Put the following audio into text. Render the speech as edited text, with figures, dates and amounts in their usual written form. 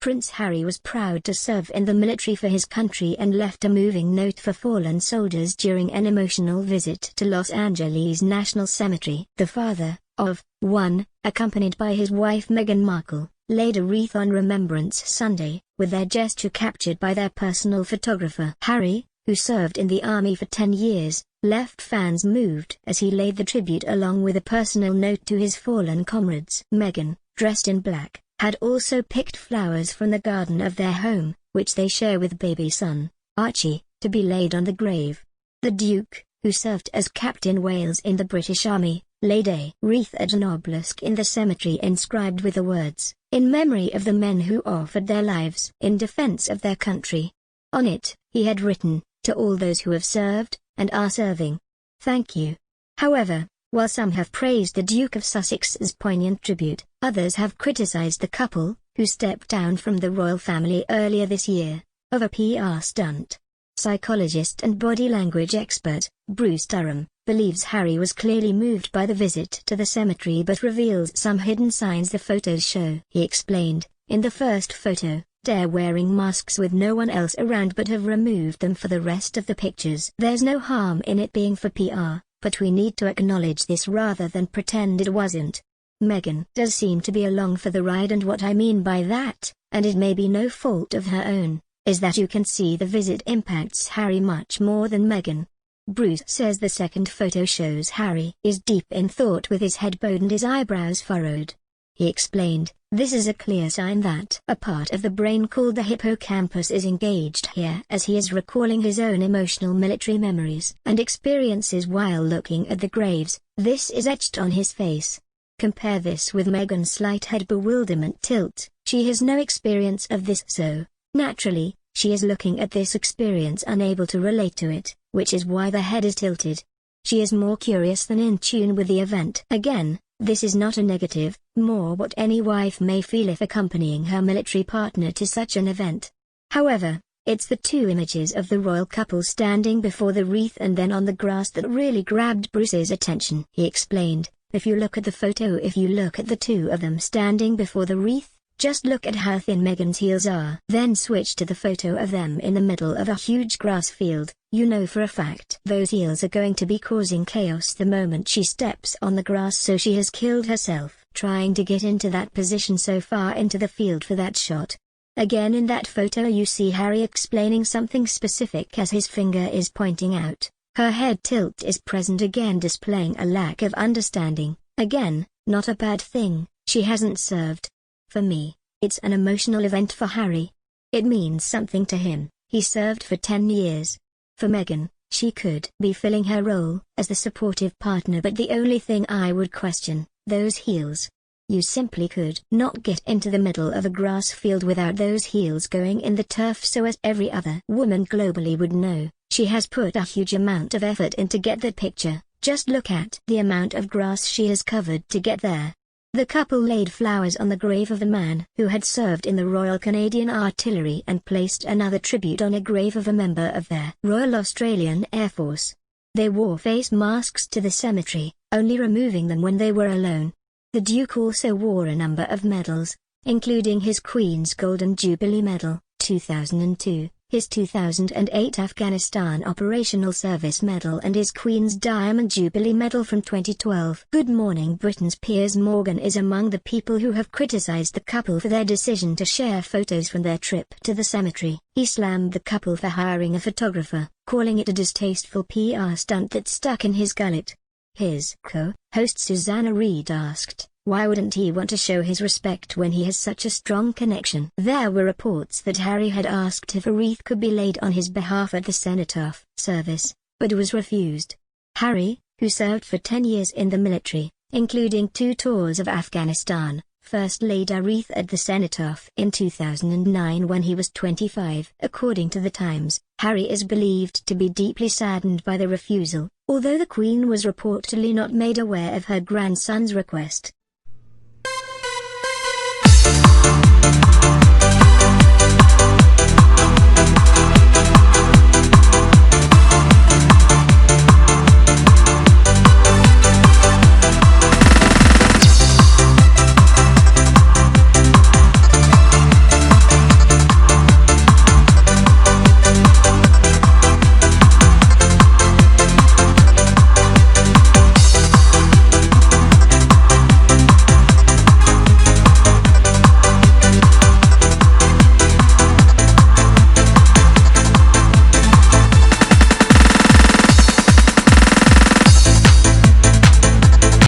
Prince Harry was proud to serve in the military for his country and left a moving note for fallen soldiers during an emotional visit to Los Angeles National Cemetery. The father, of one, accompanied by his wife Meghan Markle, laid a wreath on Remembrance Sunday, with their gesture captured by their personal photographer. Harry, who served in the army for 10 years, left fans moved as he laid the tribute along with a personal note to his fallen comrades. Meghan, dressed in black, had also picked flowers from the garden of their home, which they share with baby son, Archie, to be laid on the grave. The Duke, who served as Captain Wales in the British Army, laid a wreath at an obelisk in the cemetery inscribed with the words, "In memory of the men who offered their lives in defense of their country." On it, he had written, "To all those who have served, and are serving. Thank you." However, while some have praised the Duke of Sussex's poignant tribute, others have criticized the couple, who stepped down from the royal family earlier this year, of a PR stunt. Psychologist and body language expert, Bruce Durham, believes Harry was clearly moved by the visit to the cemetery but reveals some hidden signs the photos show. He explained, "In the first photo, they're wearing masks with no one else around but have removed them for the rest of the pictures. There's no harm in it being for PR, but we need to acknowledge this rather than pretend it wasn't." Meghan does seem to be along for the ride, and what I mean by that, and it may be no fault of her own, is that you can see the visit impacts Harry much more than Meghan. Bruce says the second photo shows Harry is deep in thought with his head bowed and his eyebrows furrowed. He explained, "This is a clear sign that a part of the brain called the hippocampus is engaged here, as he is recalling his own emotional military memories and experiences while looking at the graves. This is etched on his face." Compare this with Meghan's slight head bewilderment tilt. She has no experience of this, so, naturally, she is looking at this experience unable to relate to it, which is why the head is tilted. She is more curious than in tune with the event. Again, this is not a negative, more what any wife may feel if accompanying her military partner to such an event. However, it's the two images of the royal couple standing before the wreath and then on the grass that really grabbed Bruce's attention. He explained, if you look at the two of them standing before the wreath, just look at how thin Meghan's heels are. Then switch to the photo of them in the middle of a huge grass field. You know for a fact those heels are going to be causing chaos the moment she steps on the grass, so she has killed herself trying to get into that position so far into the field for that shot. Again in that photo you see Harry explaining something specific as his finger is pointing out. Her head tilt is present again, displaying a lack of understanding. Again, not a bad thing, she hasn't served. For me, it's an emotional event for Harry. It means something to him. He served for 10 years. For Meghan, she could be filling her role as the supportive partner, but the only thing I would question, those heels. You simply could not get into the middle of a grass field without those heels going in the turf, so as every other woman globally would know, she has put a huge amount of effort in to get that picture. Just look at the amount of grass she has covered to get there. The couple laid flowers on the grave of the man who had served in the Royal Canadian Artillery and placed another tribute on a grave of a member of their Royal Australian Air Force. They wore face masks to the cemetery, only removing them when they were alone. The Duke also wore a number of medals, including his Queen's Golden Jubilee Medal, 2002, his 2008 Afghanistan Operational Service Medal and his Queen's Diamond Jubilee Medal from 2012. Good Morning Britain's Piers Morgan is among the people who have criticized the couple for their decision to share photos from their trip to the cemetery. He slammed the couple for hiring a photographer, calling it a distasteful PR stunt that stuck in his gullet. His co-host Susanna Reid asked, why wouldn't he want to show his respect when he has such a strong connection? There were reports that Harry had asked if a wreath could be laid on his behalf at the cenotaph service, but was refused. Harry, who served for 10 years in the military, including 2 tours of Afghanistan, first laid a wreath at the cenotaph in 2009 when he was 25. According to The Times, Harry is believed to be deeply saddened by the refusal, although the Queen was reportedly not made aware of her grandson's request.